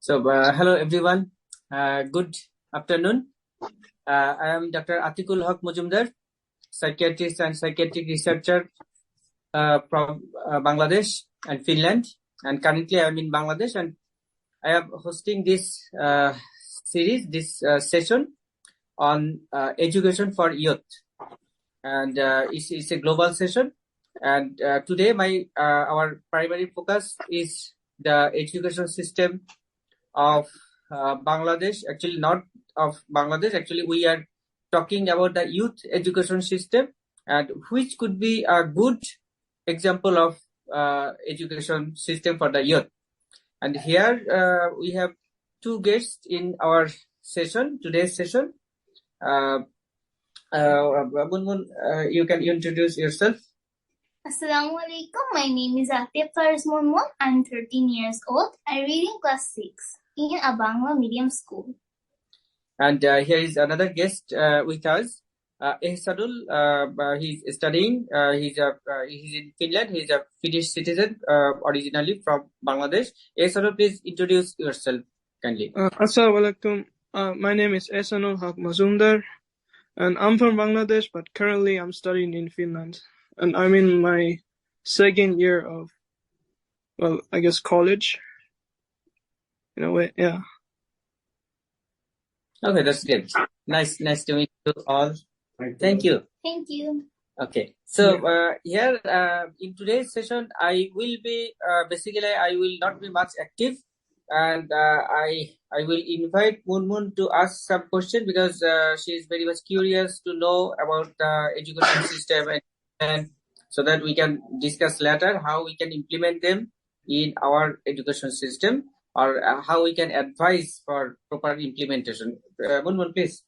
Hello everyone. Good afternoon. I am Dr. Atiqul Mazumder, psychiatrist and psychiatric researcher from Bangladesh and Finland. And currently I am in Bangladesh, and I am hosting this session on education for youth. And it's a global session. And today our primary focus is the education system of Bangladesh. Actually, not of Bangladesh. Actually, we are talking about the youth education system, and which could be a good example of education system for the youth. And here we have two guests in our session, today's session. Munmun, you can introduce yourself. Assalamu alaikum. My name is Atiya Munmun. I'm 13 years old. I read in class 6 in a Bangla medium school. And here is another guest with us, Ehsanul. He's studying. He's in Finland. He's a Finnish citizen, originally from Bangladesh. Ehsanul, please introduce yourself kindly. Assalamu alaikum. My name is Ehsanul Mazumder, and I'm from Bangladesh, but currently I'm studying in Finland. And I'm in my second year of, well, I guess college. In a way, yeah. Okay, that's great. Nice to meet you all. Thank you. Thank you. Okay, so here in today's session, I will be I will not be much active, and I will invite Munmun to ask some questions because she is very much curious to know about the education system, and so that we can discuss later how we can implement them in our education system, or how we can advise for proper implementation. Munmun, please,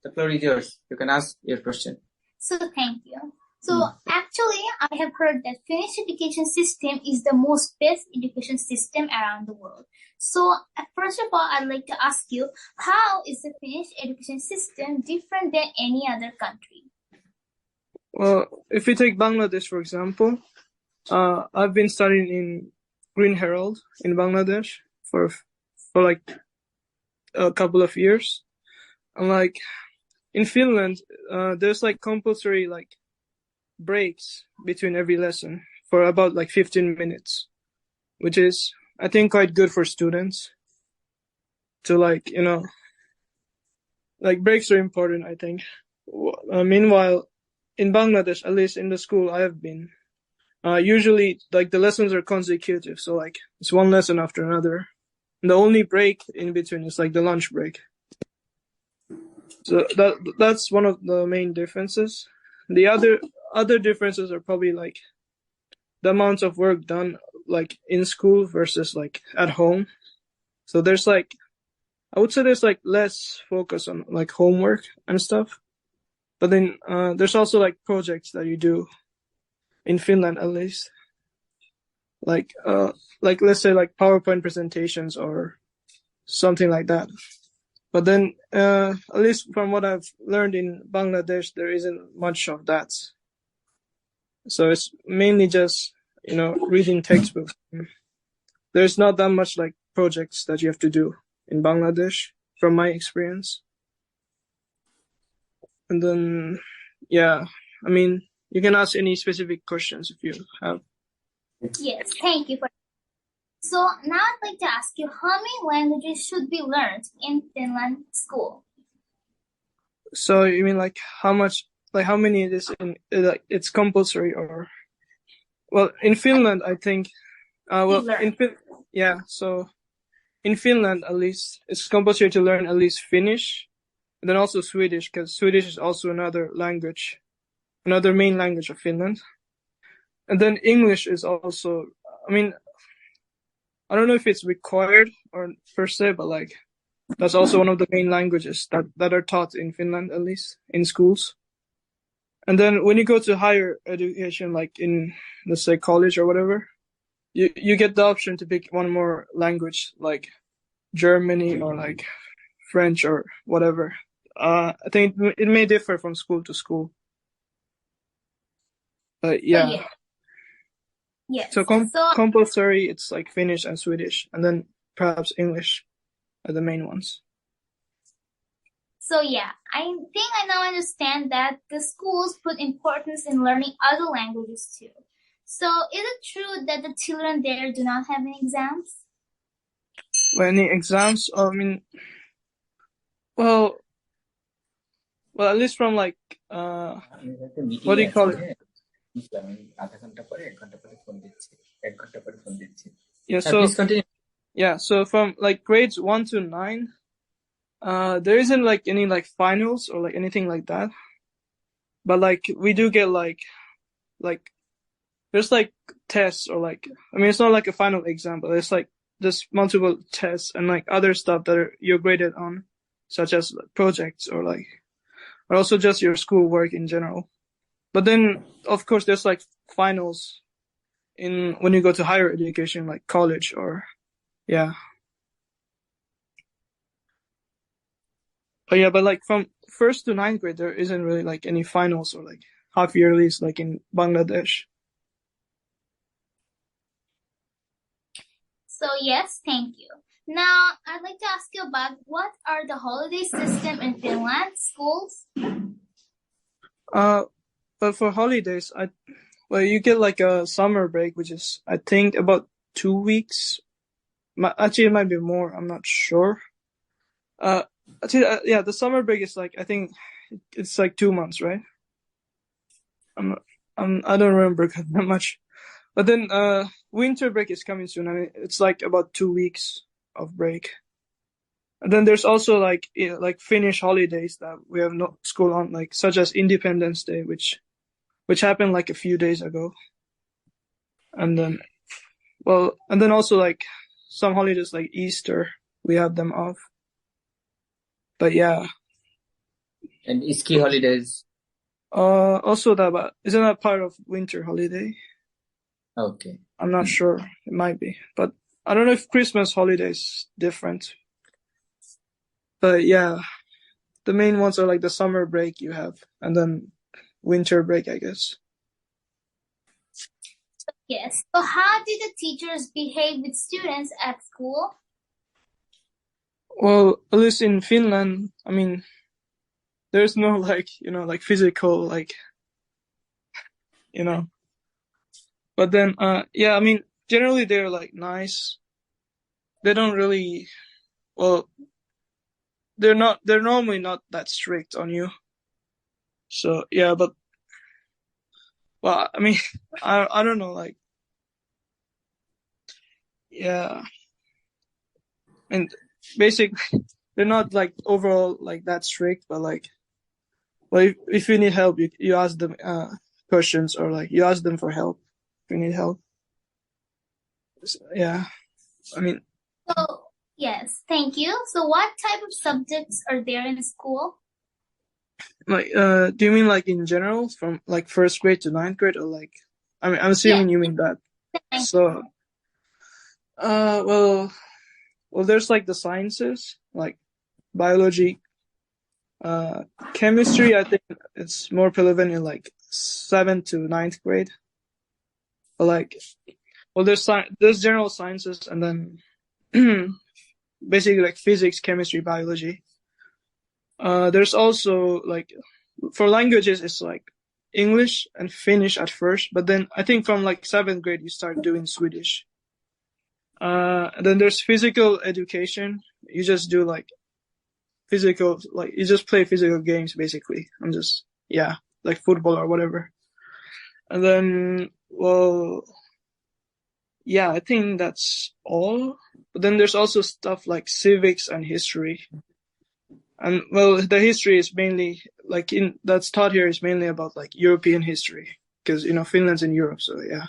the floor is yours. You can ask your question. So thank you. So actually, I have heard that Finnish education system is the most best education system around the world. So first of all, I'd like to ask you, how is the Finnish education system different than any other country? Well, if we take Bangladesh, for example, I've been studying in Green Herald in Bangladesh for like a couple of years. And like in Finland, there's like compulsory like breaks between every lesson for about like 15 minutes, which is, I think, quite good for students to like, like breaks are important, I think. Meanwhile, in Bangladesh, at least in the school I have been, usually like the lessons are consecutive. So like it's one lesson after another. And the only break in between is like the lunch break. So that's one of the main differences. The other differences are probably like the amount of work done like in school versus like at home. So there's like, I would say there's like less focus on like homework and stuff. But then there's also like projects that you do in Finland, at least, like let's say like PowerPoint presentations or something like that. But then at least from what I've learned in Bangladesh, there isn't much of that. So it's mainly just reading textbooks. There's not that much like projects that you have to do in Bangladesh, from my experience. And then, yeah, I mean, you can ask any specific questions if you have. Yes, thank you. So now I'd like to ask you, how many languages should be learned in Finland school? So you mean like how many it is in, like it's compulsory or? Well, in Finland, I think, so in Finland, at least, it's compulsory to learn at least Finnish. And then also Swedish, because Swedish is also another main language of Finland. And then English is also, I mean, I don't know if it's required or per se, but like that's also one of the main languages that are taught in Finland, at least in schools. And then when you go to higher education, like in, let's say, college or whatever, you get the option to pick one more language, like Germany or like French or whatever. I think it may differ from school to school. Yeah. Yes. So compulsory, it's like Finnish and Swedish, and then perhaps English. are the main ones. So yeah, I think I now understand that the schools put importance in learning other languages too. So is it true that the children there do not have any exams? Well, any exams? I mean, well, at least from like, what do you call it? Yeah, so Please continue. yeah, so from like grades 1 to 9, there isn't like any like finals or like anything like that. But like we do get like there's like tests or like, I mean, it's not like a final exam, but it's like just multiple tests and like other stuff that you're graded on, such as projects or also just your schoolwork in general. But then of course there's like finals when you go to higher education, like college or yeah. But yeah, but like from 1st to 9th grade, there isn't really like any finals or like half yearlies like in Bangladesh. So yes, thank you. Now, I'd like to ask you about what are the holiday system in Finland schools? But for holidays, you get like a summer break, which is I think about 2 weeks. Actually, it might be more. I'm not sure. Actually, yeah, the summer break is like I think it's like 2 months, right? I don't remember that much. But then winter break is coming soon. I mean, it's like about 2 weeks of break. And then there's also like Finnish holidays that we have no school on, like such as Independence Day, which happened like a few days ago. And then also like some holidays like Easter, we have them off. But yeah. And ski holidays. Also that, but isn't that part of winter holiday? Okay. I'm not sure. It might be, but I don't know if Christmas holiday is different. But yeah, the main ones are like the summer break you have, and then winter break, I guess. Yes. So how do the teachers behave with students at school? Well, at least in Finland, I mean, there's no like physical But then, yeah, I mean, generally they're like nice. They don't really, well, they're normally not that strict on you. So yeah, but, well, I mean, I don't know, like, yeah. And basically, they're not like overall like that strict, but like, well, if you need help, you ask them questions or like you ask them for help if you need help. So, yeah, I mean. So yes, thank you. So what type of subjects are there in school? Like, do you mean like in general from like 1st grade to 9th grade, or like? I mean, I'm assuming you mean that. So, well, there's like the sciences, like biology, chemistry. I think it's more prevalent in like 7th to 9th grade. But like, well, there's general sciences, and then basically like physics, chemistry, biology. There's also like for languages, it's like English and Finnish at first, but then I think from like 7th grade you start doing Swedish. And then there's physical education. You just do like physical, like you just play physical games basically. Like football or whatever. And then, well, yeah, I think that's all. But then there's also stuff like civics and history. And well, the history is mainly that's taught here is mainly about like European history, because Finland's in Europe, so yeah.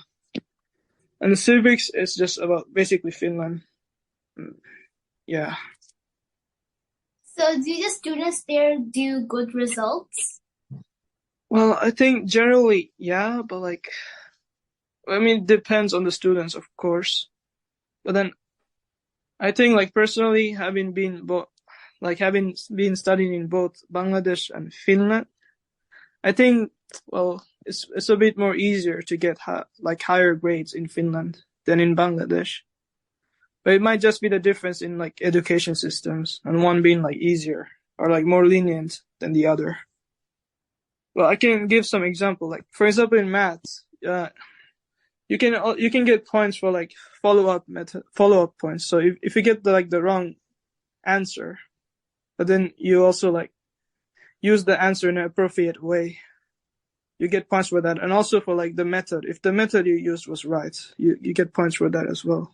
And the civics is just about basically Finland. Yeah. So do the students there do good results? Well, I think generally, yeah, but like, I mean, it depends on the students, of course. But then I think like personally, having been studying in both Bangladesh and Finland, I think, well, it's a bit more easier to get higher grades in Finland than in Bangladesh. But it might just be the difference in like education systems, and one being like easier or like more lenient than the other. Well, I can give some example. Like for example, in maths, you can get points for like follow-up points. So if you get the wrong answer, but then you also like use the answer in an appropriate way, you get points for that. And also for like the method, if the method you used was right, you get points for that as well.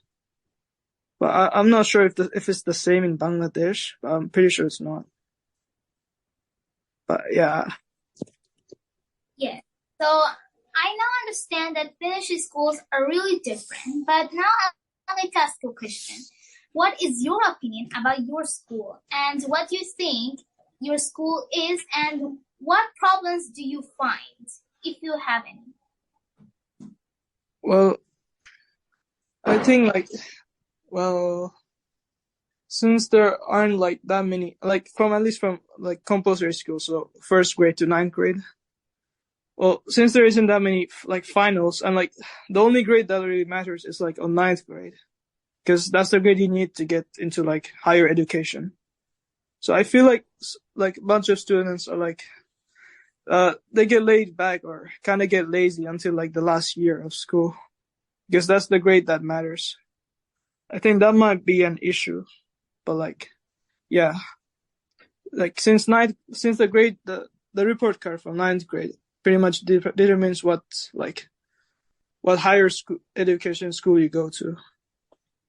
But I'm not sure if it's the same in Bangladesh, but I'm pretty sure it's not. But yeah. Yeah. So I now understand that Finnish schools are really different, but now I'd like to ask you a question. What is your opinion about your school, and what do you think your school is, and what problems do you find, if you have any? Well, I think since there aren't like that many, like at least from like compulsory school, so first grade to ninth grade. Well, since there isn't that many like finals, and like the only grade that really matters is like on ninth grade, because that's the grade you need to get into like higher education. So I feel like a bunch of students are like, they get laid back or kind of get lazy until like the last year of school, because that's the grade that matters. I think that might be an issue, but like, yeah, like since the grade, the report card from ninth grade pretty much determines what higher school education school you go to.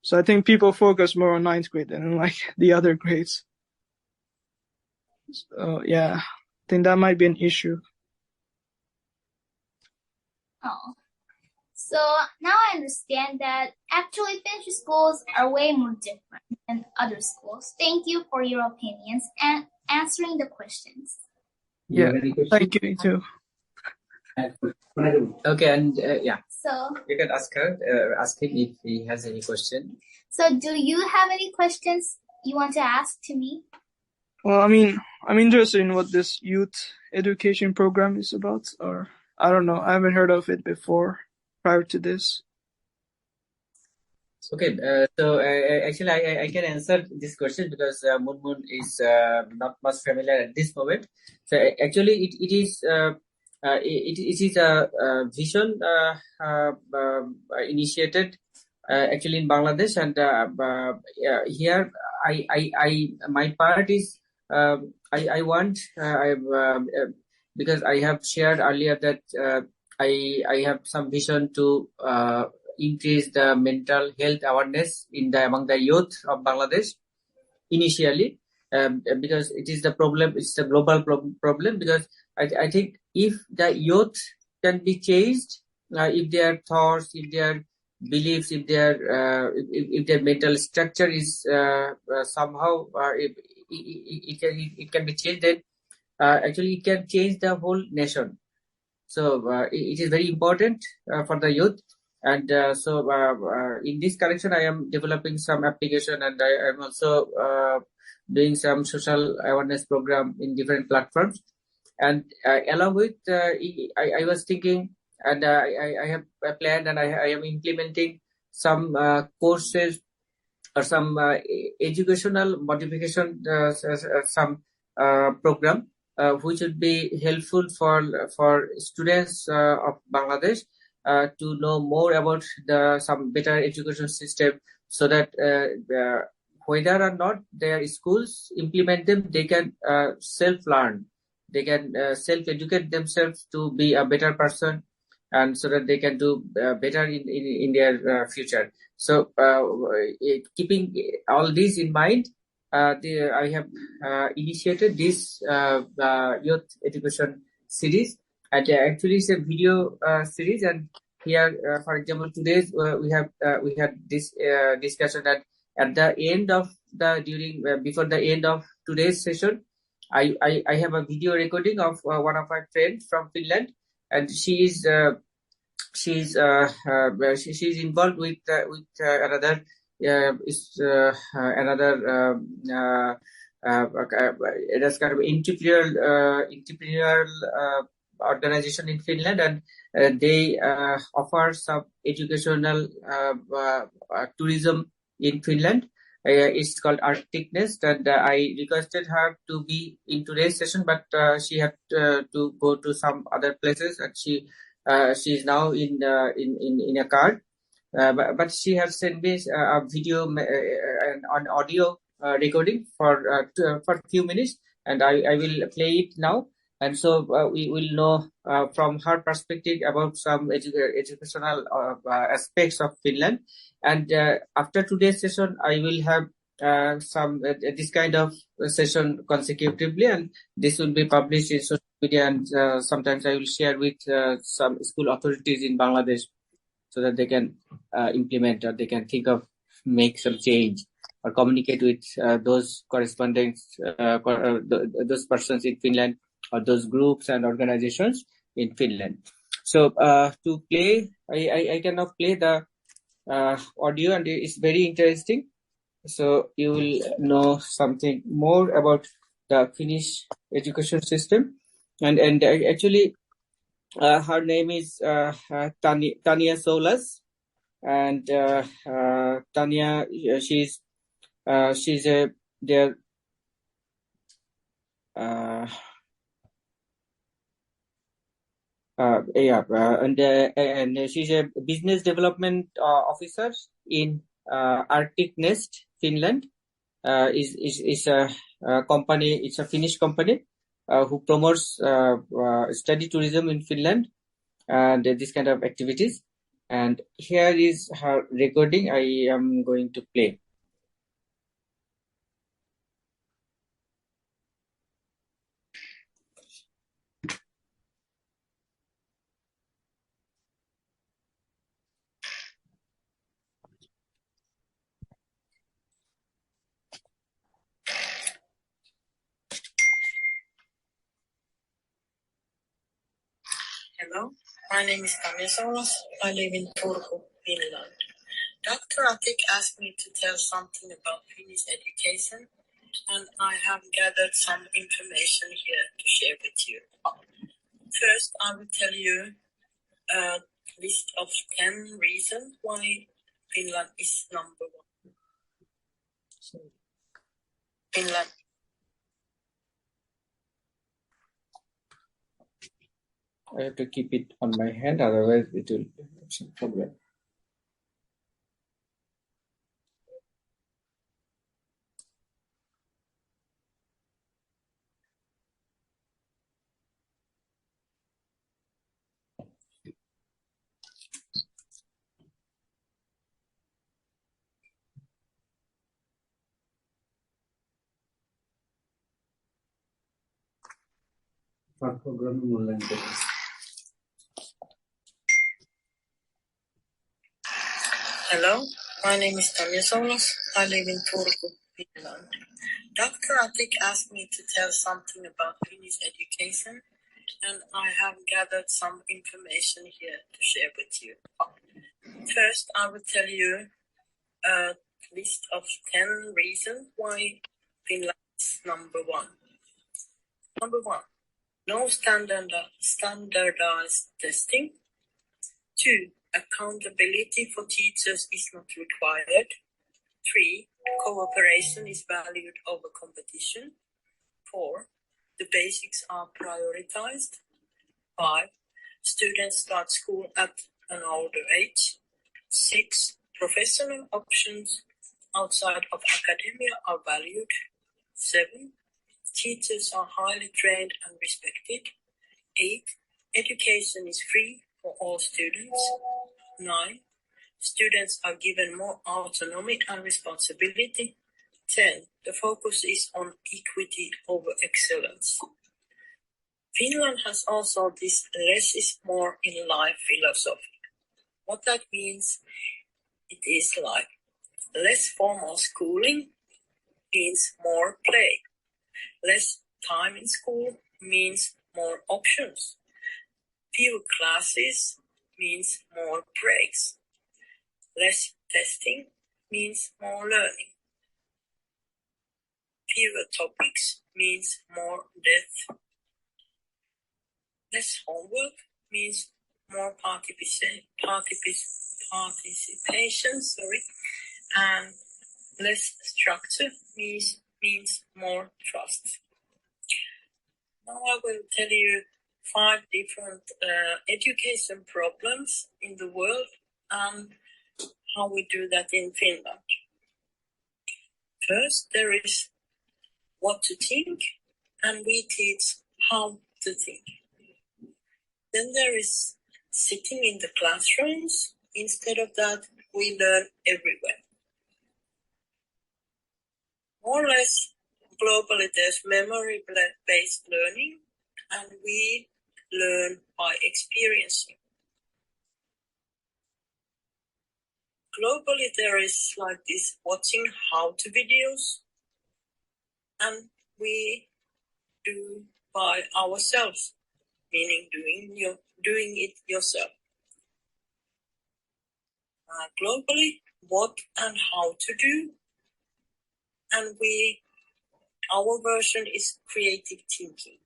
So I think people focus more on ninth grade than like the other grades. So yeah, I think that might be an issue. Oh. So now I understand that actually Finnish schools are way more different than other schools. Thank you for your opinions and answering the questions. Yeah, thank you too. Okay, and yeah. So You can ask him if he has any question. So do you have any questions you want to ask to me? Well, I mean, I'm interested in what this youth education program is about, or I don't know. I haven't heard of it before prior to this. Okay, so actually I can answer this question because Munmun is not much familiar at this moment. So actually it is a vision initiated actually in Bangladesh, and here my part is I want because I have shared earlier that I have some vision to increase the mental health awareness among the youth of Bangladesh initially, because it is the problem. It's a global problem, because I think if the youth can be changed, if their thoughts, if their beliefs, if their mental structure is somehow it can be changed, then actually it can change the whole nation. So it is very important for the youth. And so in this connection, I am developing some application, and I am also doing some social awareness program in different platforms. And along with, I was thinking, and I have planned, and I am implementing some courses or some educational modification, some program which would be helpful for students of Bangladesh to know more about some better education system, so that whether or not their schools implement them, they can self-learn, they can self-educate themselves to be a better person, and so that they can do better in their future. So keeping all this in mind, I have initiated this youth education series. And actually, it's a video series, and here, for example, today we had this discussion that at the end of before the end of today's session, I have a video recording of one of my friends from Finland, and she's involved with another that's kind of entrepreneurial organization in Finland, and they offer some educational tourism in Finland. It's called Arctic Nest, and I requested her to be in today's session, but she had to go to some other places, and she's now in a car. But she has sent me a video and an audio recording for a few minutes, and I will play it now. And so we will know from her perspective about some educational aspects of Finland. And after today's session, I will have some this kind of session consecutively, and this will be published in social media. And sometimes I will share with some school authorities in Bangladesh, so that they can implement, or they can think of make some change, or communicate with those correspondents, those persons in Finland, or those groups and organizations in Finland. So to play, I can now play the audio, and it's very interesting. So you will know something more about the Finnish education system, and actually. Her name is Tanja Soulas, and Tanja, she's a there. And she's a business development officer in Arctic Nest, Finland. Is a company. It's a Finnish company who promotes study tourism in Finland and this kind of activities. And here is her recording. I am going to play. Hello, my name is Tanja Soulas. I live in Turku, Finland. Dr. Atiq asked me to tell something about Finnish education, and I have gathered some information here to share with you. First, I will tell you a list of 10 reasons why Finland is number one. Finland. I have to keep it on my hand, otherwise it will have some problem. Hello, my name is Tanja Soulas. I live in Turku, Finland. Dr. Atiq asked me to tell something about Finnish education, and I have gathered some information here to share with you. First, I will tell you a list of 10 reasons why Finland is number one. Number one, no standardized testing. 2, accountability for teachers is not required. 3, cooperation is valued over competition. 4, the basics are prioritized. 5, students start school at an older age. 6, professional options outside of academia are valued. 7, teachers are highly trained and respected. 8, education is free for all students. 9, students are given more autonomy and responsibility. 10, the focus is on equity over excellence. Finland has also this less is more in life philosophy. What that means, it is like less formal schooling means more play. Less time in school means more options. Fewer classes means more breaks. Less testing means more learning. Fewer topics means more depth. Less homework means more participation. and less structure means more trust. Now I will tell you 5 different education problems in the world and how we do that in Finland. First, there is what to think, and we teach how to think. Then there is sitting in the classrooms. Instead of that, we learn everywhere. More or less, globally, there's memory-based learning, and we learn by experiencing. Globally, there is like this watching how-to videos, and we do by ourselves, meaning doing it yourself. Globally, what and how to do, and our version is creative thinking.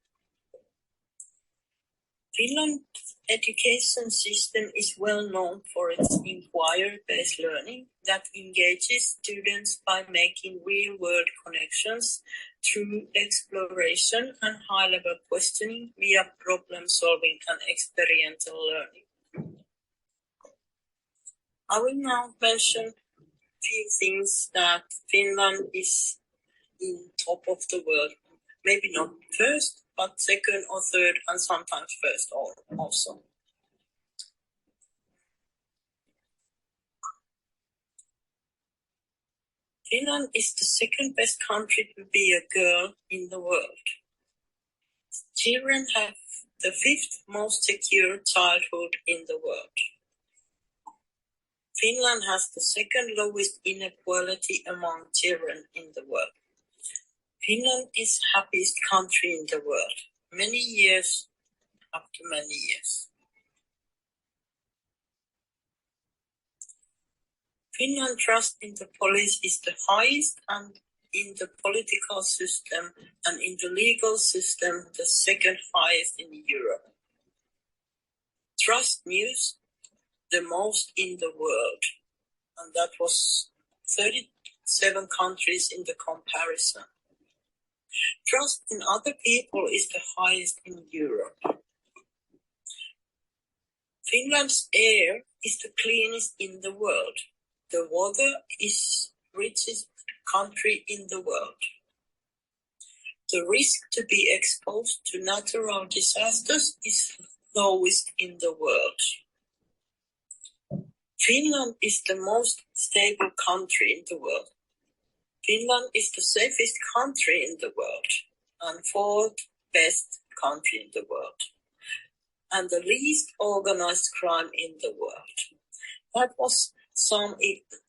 Finland's education system is well known for its inquiry-based learning that engages students by making real-world connections through exploration and high-level questioning via problem-solving and experiential learning. I will now mention a few things that Finland is in top of the world. Maybe not first, but second or third, and sometimes first also. Finland is the second best country to be a girl in the world. Children have the 5th most secure childhood in the world. Finland has the 2nd lowest inequality among children in the world. Finland is the happiest country in the world. Many years after many years. Finland's trust in the police is the highest, and in the political system and in the legal system, the 2nd highest in Europe. Trust news the most in the world, and that was 37 countries in the comparison. Trust in other people is the highest in Europe. Finland's air is the cleanest in the world. The water is the richest country in the world. The risk to be exposed to natural disasters is lowest in the world. Finland is the most stable country in the world. Finland is the safest country in the world and 4th best country in the world, and the least organized crime in the world. That was some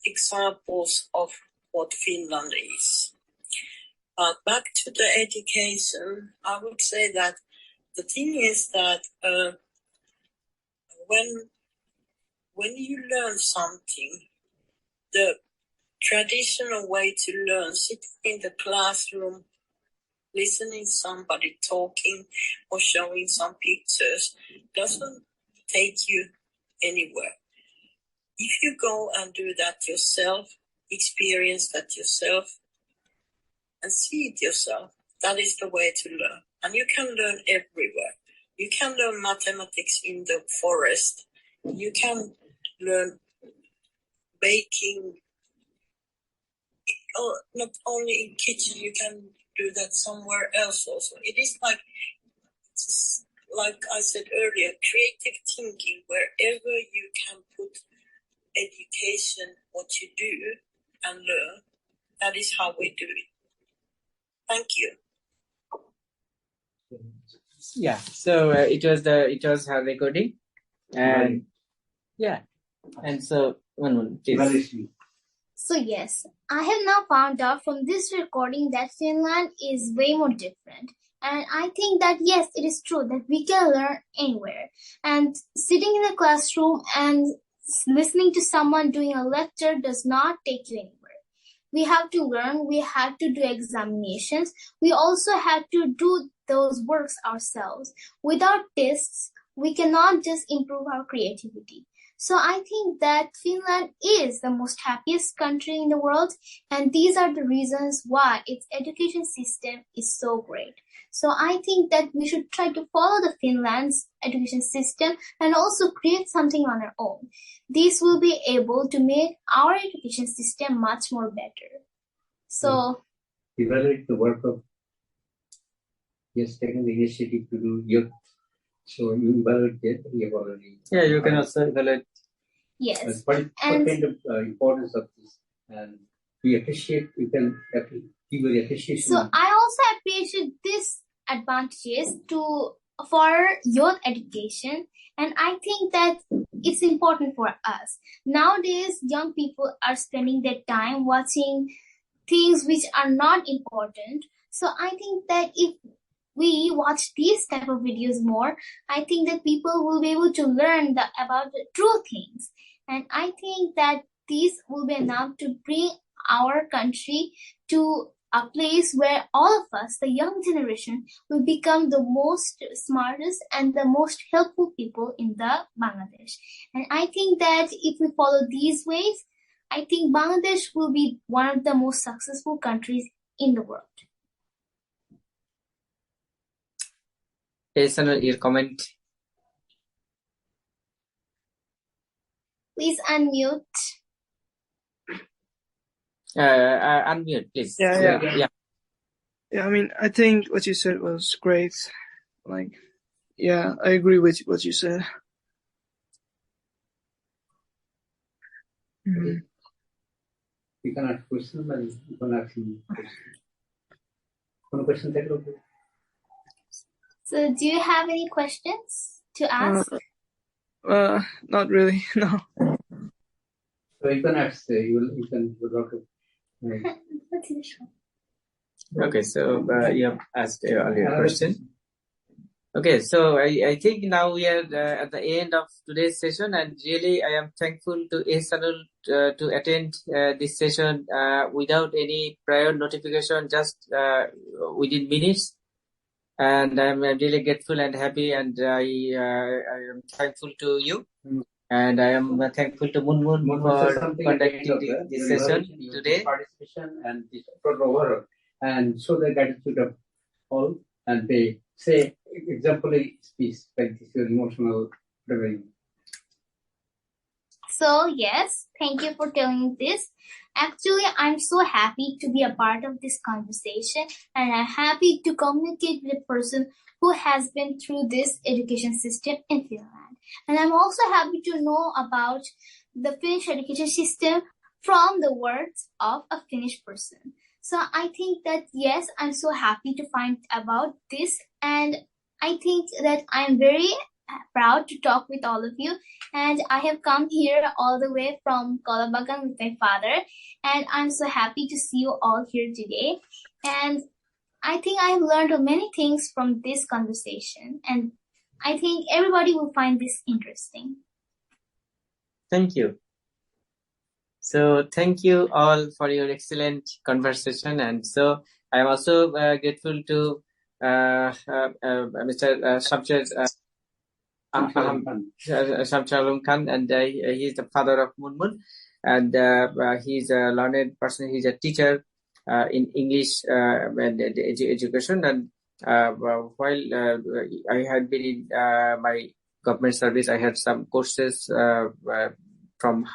examples of what Finland is. But back to the education, I would say that the thing is that when you learn something, the traditional way to learn, sitting in the classroom, listening to somebody talking or showing some pictures, doesn't take you anywhere. If you go and do that yourself, experience that yourself, and see it yourself, that is the way to learn. And you can learn everywhere. You can learn mathematics in the forest. You can learn baking, not only in kitchen, you can do that somewhere else also. It is like I said earlier, creative thinking, wherever you can put education, what you do and learn, that is how we do it. Thank you. Yeah, so it was her recording, and yeah, and so Munmun, please. So yes, I have now found out from this recording that Finland is way more different. And I think that yes, it is true that we can learn anywhere. And sitting in a classroom and listening to someone doing a lecture does not take you anywhere. We have to learn, we have to do examinations. We also have to do those works ourselves. Without tests, we cannot just improve our creativity. So I think that Finland is the most happiest country in the world, and these are the reasons why its education system is so great. So I think that we should try to follow the Finland's education system and also create something on our own. This will be able to make our education system much more better. So evaluate the work of taking the initiative to do youth. So you evaluate that, you have already. Yeah, you can also evaluate. yes. What kind of importance of this? And we appreciate, you can give your appreciation. So I also appreciate this advantages for youth education, and I think that it's important for us. Nowadays, young people are spending their time watching things which are not important. So I think that if we watch these type of videos more, I think that people will be able to learn about the true things. And I think that this will be enough to bring our country to a place where all of us, the young generation, will become the most smartest and the most helpful people in the Bangladesh. And I think that if we follow these ways, I think Bangladesh will be one of the most successful countries in the world. Ehsanul, your comment. Please unmute. Unmute, please. Yeah. I mean, I think what you said was great. Like, yeah, I agree with what you said. Mhm. You can ask questions and you can ask me questions. One question, take it. So do you have any questions to ask? Not really, no. So you can ask, you can talk. Okay, so you have asked earlier question. Okay, so I think now we are at the end of today's session, and really I am thankful to Ehsanul to attend this session without any prior notification, just within minutes. And I'm really grateful and happy, and I am thankful to you. And I am thankful to Munmun for conducting this session today. Participation and this overall, and show the gratitude of all, and they say exemplary speech like this, your emotional prevail. So yes, thank you for telling me this. Actually, I'm so happy to be a part of this conversation, and I'm happy to communicate with a person who has been through this education system in Finland. And I'm also happy to know about the Finnish education system from the words of a Finnish person. So I think that, yes, I'm so happy to find about this, and I think that I'm very proud to talk with all of you, and I have come here all the way from Kolabagan with my father, and I'm so happy to see you all here today. And I think I have learned many things from this conversation, and I think everybody will find this interesting. Thank you. So thank you all for your excellent conversation, and so I am also grateful to Mr. Shamsharul Khan, and he is the father of Munmun, and he's a learned person. He's a teacher in English and education, and while I had been in my government service, I had some courses from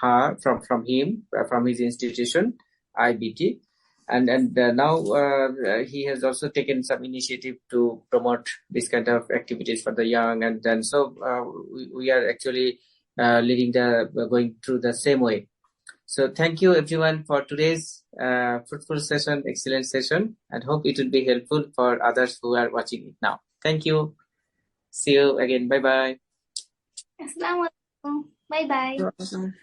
him, from his institution, IBT. And now he has also taken some initiative to promote this kind of activities for the young, and so we are actually going through the same way. So thank you everyone for today's fruitful session, excellent session, and hope it will be helpful for others who are watching it now. Thank you. See you again. Bye bye. Assalamualaikum. Bye bye. Awesome.